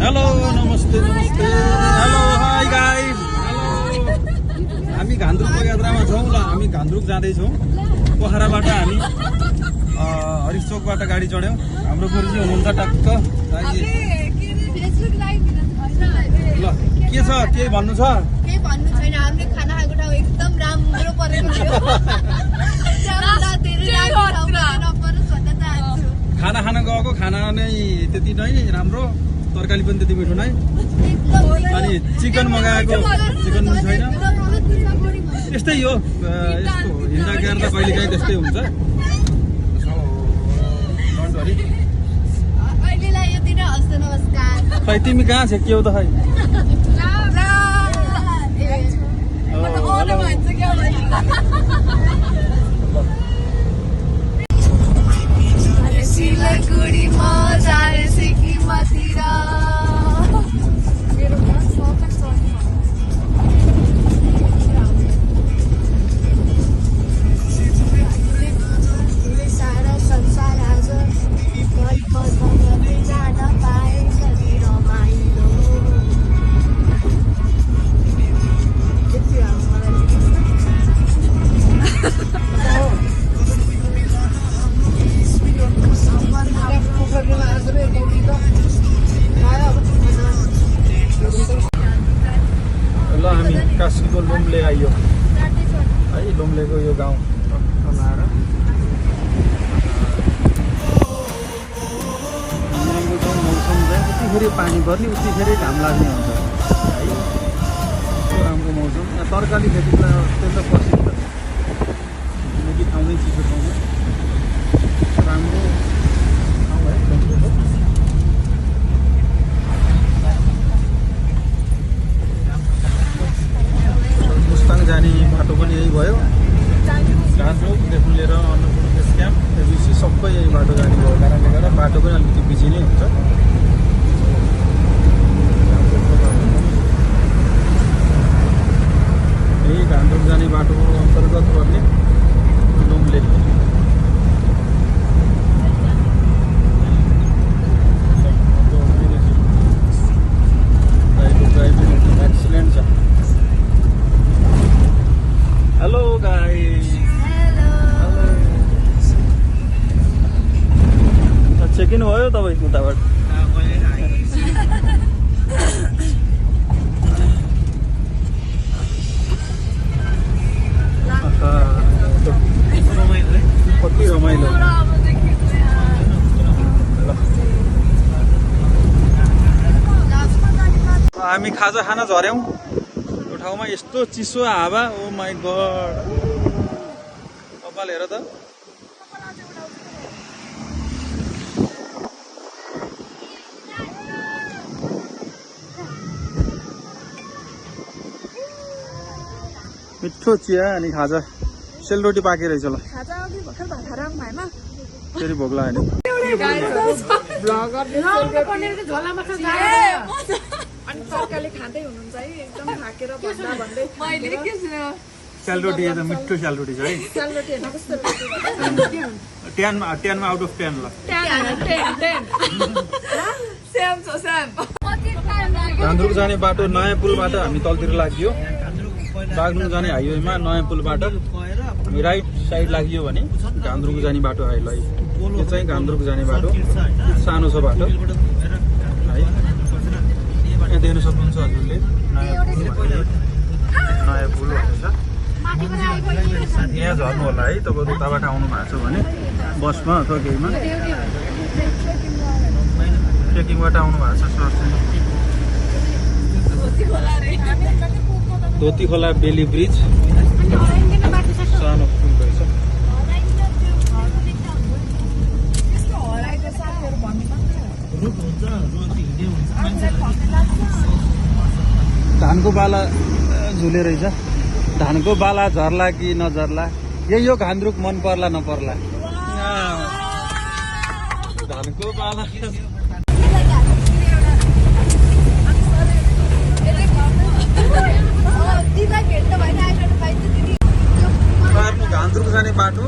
Hello नमस्ते नमस्ते hello hi guys hello हामी घान्द्रुकको यात्रामा छौँ ल हामी घान्द्रुक जाँदैछौँ पोखराबाट हामी हरिशचोकबाट गाडी चढ्यौँ हाम्रो गुरुजी हुनुहुन्छ टक्क ल के छ केही भन्नु छ केही भन्नु छैन हामीले खाना खाएको ठाउँ एकदम राम्रो परेको थियो खाना खान गएको खाना नै त्यति नै राम्रो तरकारी पनि त्यति मिठो नै अनि चिकन मगाएको चिकन पनि छैन यस्तै हो यस्तो हिँड्दा गेर्दा कहिलेकाहीँ त्यस्तै हुन्छ अहिलेलाई यति नै हस्त नमस्कार खै तिमी कहाँ छेक्यौ त खै सिलगढी मजाले सिक्किमतिर सारा संसार आज जान पाए कति रमाइलो ल हामी काशीको लुम्ले आइयो है लुम्लेको यो गाउँ आएर राम्रो गाउँ मौसम चाहिँ उतिखेर पानी पर्ने उतिखेर घाम लाग्ने हुन्छ है यस्तो राम्रो मौसम यहाँ तरकारी खेतीलाई अत्यन्त प्रसिद्ध किनकि ठाउँ नै चिसो ठाउँमा राम्रो ठाउँ है लुम्लेको जाने बाटो पनि यही भयो घान्द्रुकदेखि लिएर अन्नपूर्ण बेस क्याम्प एबिसी सबै यही बाटो जाने भएको कारणले गर्दा बाटो पनि अलिकति बिजी नै हुन्छ यही घान्द्रुक जाने बाटो अन्तर्गत पर्ने लुम्ले ड्राइभिङ एक्सिलेन्ट छ hello guys hello check in भयो तपाईँको उताबाट कति रमाइलो हामी खाजा खान झर्यौँ यो ठाउँमा यस्तो चिसो हावा ओ माई गड कपाल हेर त मिठो चिया अनि खाजा सेलरोटी पाके रहेछ ल फेरि भोक लाग्यो तरकारी खाँदै हुनुहुन्छ है एकदम थाकेर भन्दा भन्दै सेलरोटी त मिठो सेलरोटी छ है टेनमा आउट अफ 10 ल घान्द्रुक जाने बाटो नयाँ पुलबाट हामी तलतिर लाग्यो बागलुङ जाने हाइवेमा नयाँ पुलबाट हामी राइट साइड लाग्यो भने घान्द्रुक जाने बाटो आयो ल यो चाहिँ घान्द्रुक जाने बाटो सानो छ बाटो है यहाँ देख्न सक्नुहुन्छ हजुरले नयाँ पुल भनेछ यहाँ झर्नु होला है तपाईँ उताबाट आउनु भएको छ भने बसमा अथवा केहीमा ट्रेकिङबाट आउनु भएको छ सर धोती खोला बेली ब्रिज सानो पुल रहेछ धानको बाला झुले रहेछ धानको बाला झर्ला कि नझर्ला यही हो घान्द्रुक मन पर्ला नपर्ला धानको बाला घान्द्रुक जाने बाटो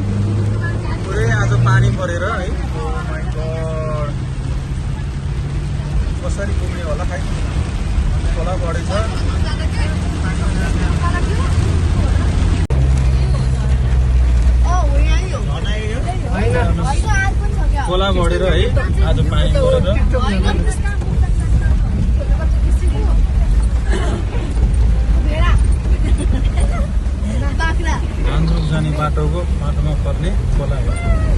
पुरै आज पानी परेर है कसरी पुग्ने होला खै खोला बढेछ खोला बढेर है आज पानी बढेर गान्तोक जाने बाटोमा पर्ने खोला हो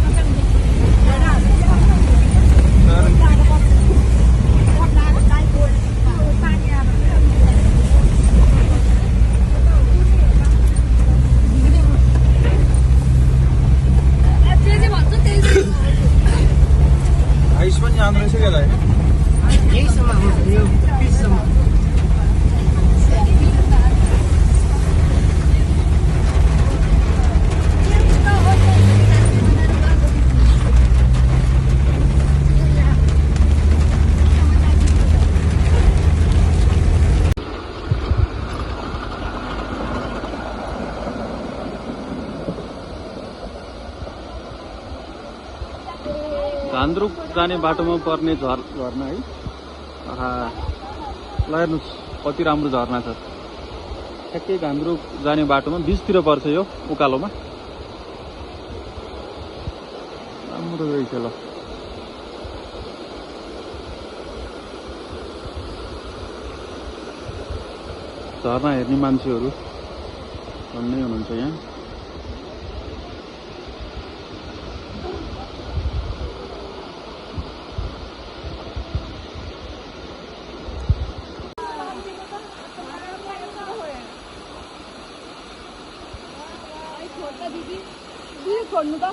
आइस पनि जाँदो रहेछ क्या दाइ गान्तोक जाने बाटोमा पर्ने झरना है ल हेर्नुहोस् कति राम्रो झरना छ ठ्याक्कै गान्तोक जाने बाटोमा बिचतिर पर्छ यो उकालोमा राम्रो रहेछ ल झरना हेर्ने मान्छेहरू भन्ने हुनुहुन्छ यहाँ छोड्नु त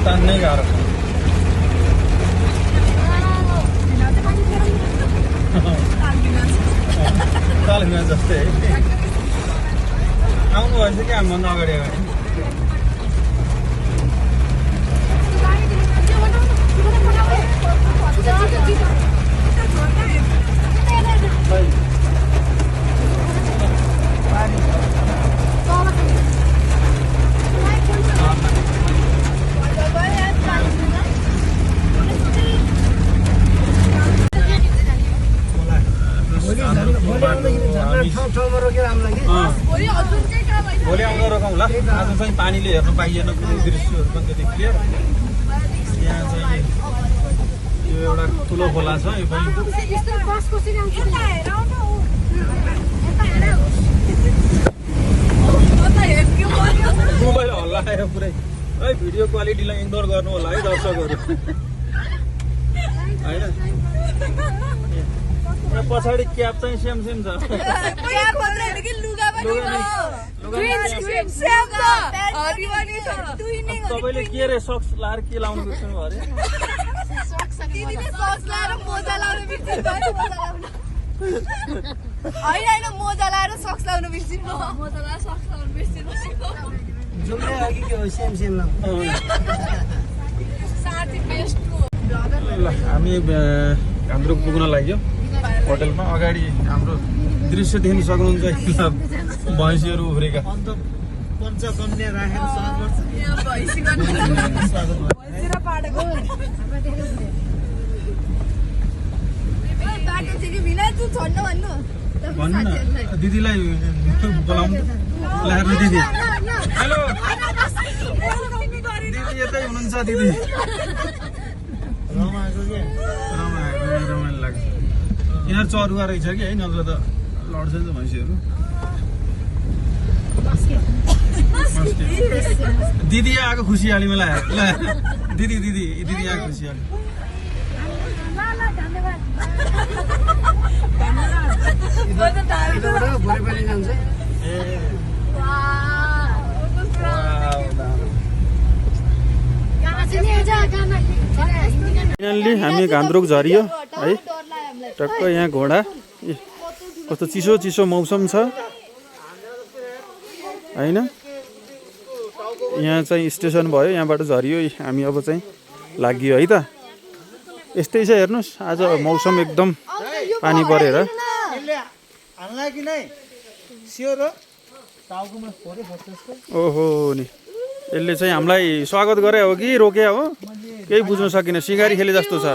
तान्नै गाह्रो कालिम्पोङ जस्तै है आउनु भएछ कि हामीभन्दा अगाडि भोलि आउँदा रोकौँ ल आज चाहिँ पानीले हेर्नु पाइएन कुनै दृश्यहरू पनि त्यति क्लियर यहाँ चाहिँ यो एउटा ठुलो खोला छ यो पनि मोबाइल हल्लाएर पुरै है भिडियो क्वालिटीलाई इग्नोर गर्नु होला है दर्शकहरू होइन पछाडि क्याप चाहिँ सेम छ तपाईँले के रे सक्स लाएर के लाउनु बिर्सनु भयो अरे मोजा लाएर सक्स लाउनु बिर्सिनु ल हामी गान्तोक पुग्न लाग्यो होटलमा अगाडि हाम्रो दृश्य देख्न सक्नुहुन्छ भैँसीहरू उफ्रेका पञ्चकन्या राखेर भन्नु न दिदीलाई बोलाउनु ल्याएर दिदी हेलो दिदी यतै हुनुहुन्छ दिदी रमाइलो लाग्छ यिनीहरू चरुवा रहेछ कि है नत्र त लड्छ नि त भैँसीहरू दिदी आएको खुसियाली मलाई ल दिदी दिदी दिदी आएको खुसियाली फाइनल्ली हामी घान्द्रुक झरियो है। टक्क यहाँ घोडा कस्तो चिसो चिसो मौसम छ होइन। यहाँ चाहिँ स्टेसन भयो, यहाँबाट झरियो हामी, अब चाहिँ लाग्यो है त। यस्तै छ हेर्नुहोस्, आज मौसम एकदम पानी परेर। ओहो नि, यसले चाहिँ हामीलाई स्वागत गरे हो कि रोके हो केही बुझ्न सकिनँ। सिँगारी खेले जस्तो छ।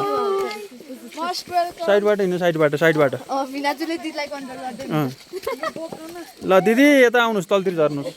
साइडबाट हिँड्नु, साइडबाट साइडबाट। ल दिदी यता आउनुहोस्, तलतिर झर्नुहोस्।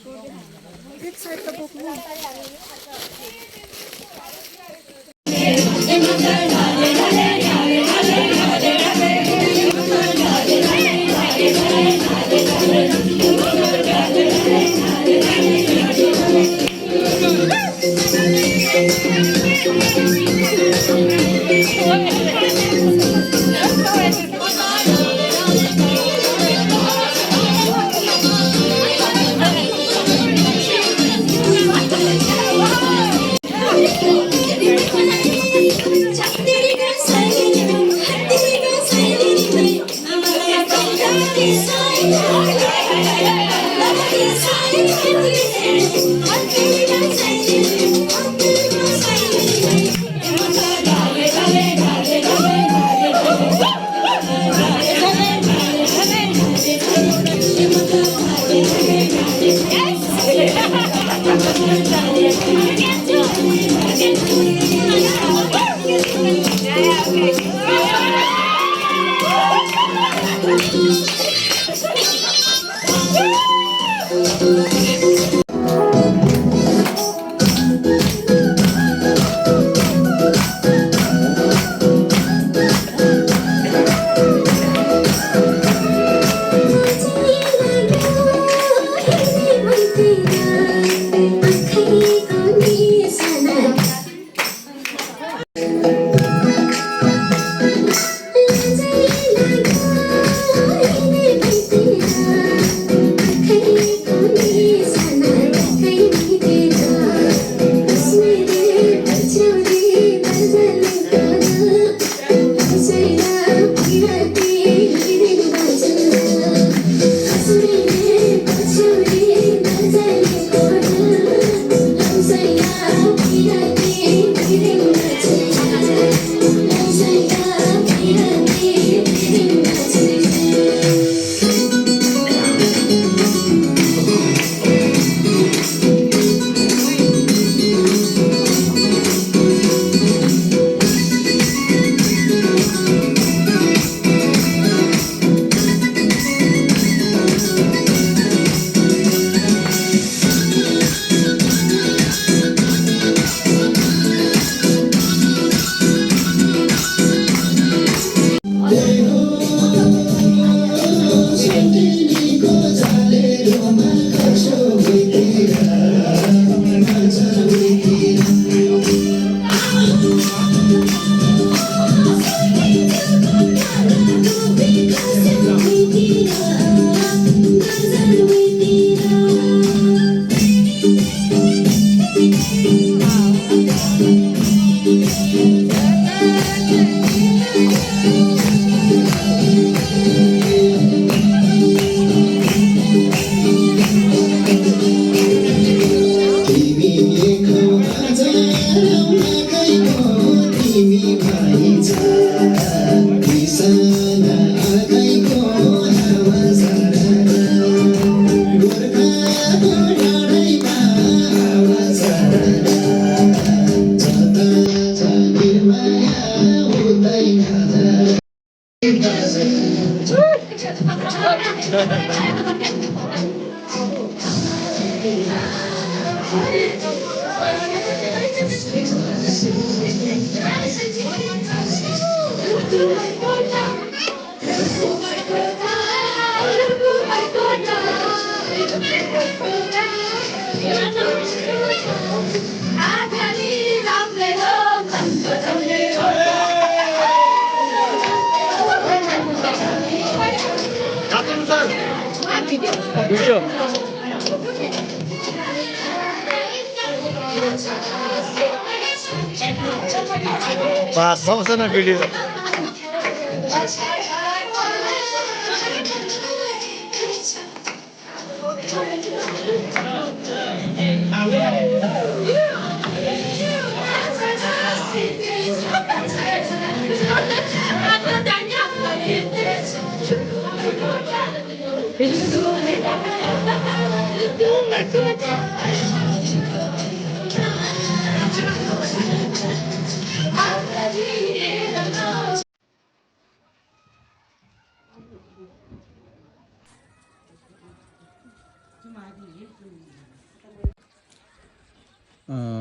पास पाउँछ न भिडियो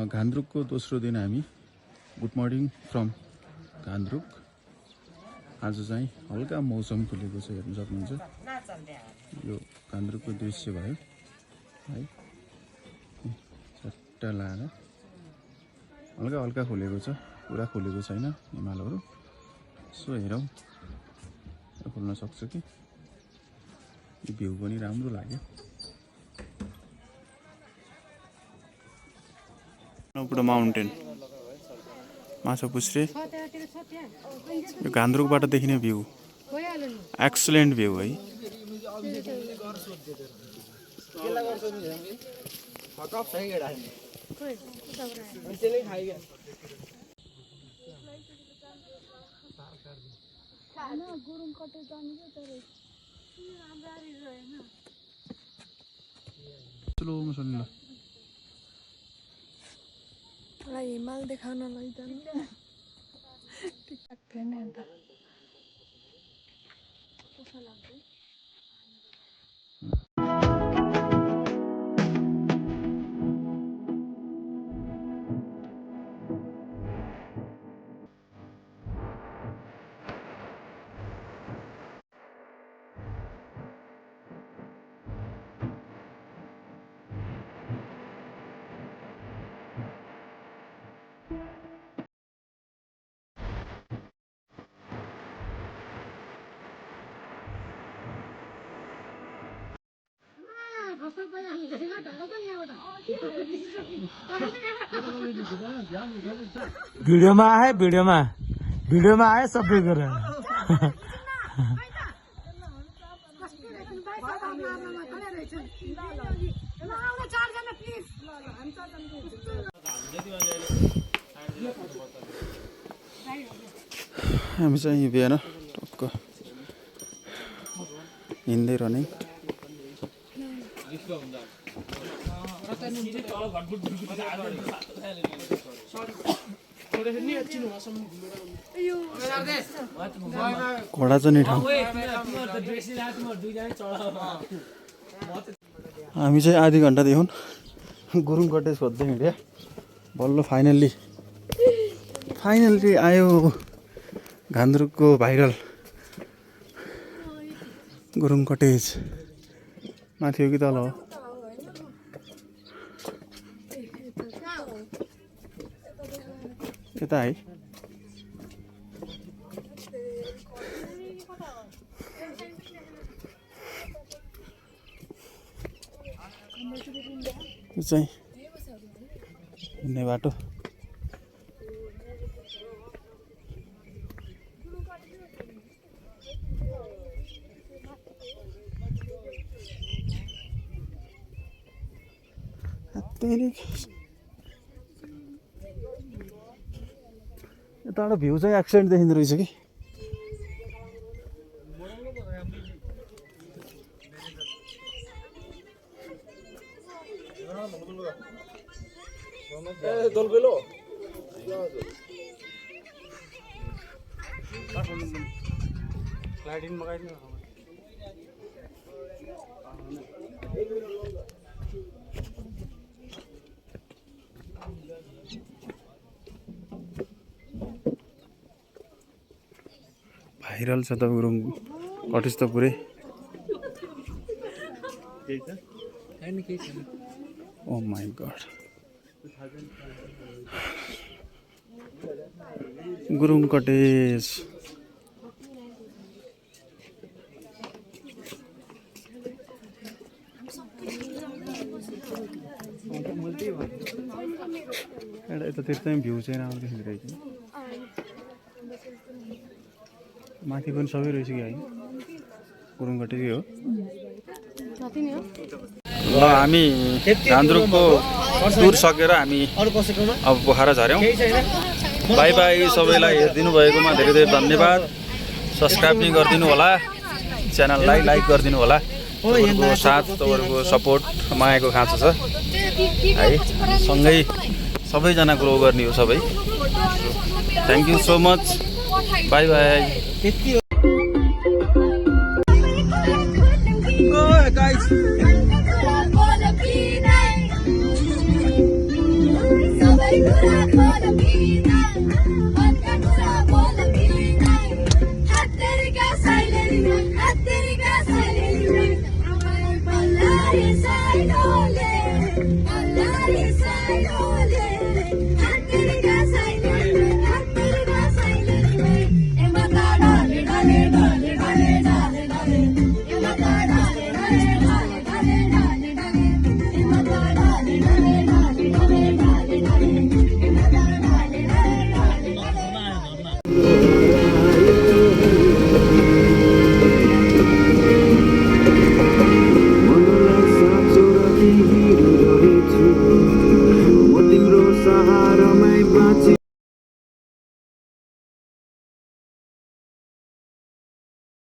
घान्द्रुकको दोस्रो दिन हामी गुड मर्निङ फ्रम घान्द्रुक। आज चाहिँ हल्का मौसम खुलेको छ, हेर्न सक्नुहुन्छ। यो घान्द्रुकको दृश्य भयो है, चट्टा लाएर हल्का हल्का खुलेको छ, पुरा खुलेको छैन हिमालहरू। सो हेरौँ खुल्न सक्छ कि। यो भ्यू पनि राम्रो लाग्यो। नपुडो माउन्टेन, माछापुच्छ्रे, यो घान्द्रुकबाट देखिने भ्यू एक्सलेन्ट भ्यू है। स्लो मोसन ल हिमाल देखाउन लैजानु फेर्ने अन्त कस्तो लाग्छ। भिडियोमा आए भिडियोमा आए सबै कुरा हामी चाहिँ बिहान टक्क हिँड्दै रनिङ। घोडा चाहिँ ठाउँ हामी चाहिँ आधी घन्टादेखि गुरुङ कटेज खोज्दै हिँड्यो। बल्ल फाइनल्ली आयो घान्द्रुकको भाइरल गुरुङ कटेज। माथि हो कि तल हो? यता है। यो चाहिँ हिँड्ने बाटो। यताबाट भ्यू चाहिँ एक्सिडेन्ट देखिँदो रहेछ कि। भाइरल छ त गुरुङ कटेज त पुरै। ओ माई गॉड, गुरुङ कटेज। एउटा यतातिर चाहिँ भ्यू चाहिँ राम्रो देखिरहेको छ। माथि पनि सबै रहेछ कि होइन गुरुङगटेकै हो जति नै हो ल हामी झान्द्रुकको टुर सकेर हामी अब पोखरा झऱ्यौँ बाई बाई सबैलाई हेरिदिनु भएकोमा धेरै धेरै धन्यवाद सब्सक्राइब पनि गरिदिनु होला च्यानललाई लाइक गरिदिनु होला तपाईँहरूको साथ तपाईँहरूको सपोर्ट मायाको खाँचो छ है सँगै सबैजना ग्रो गर्ने हो सबै thank you so much by by Allah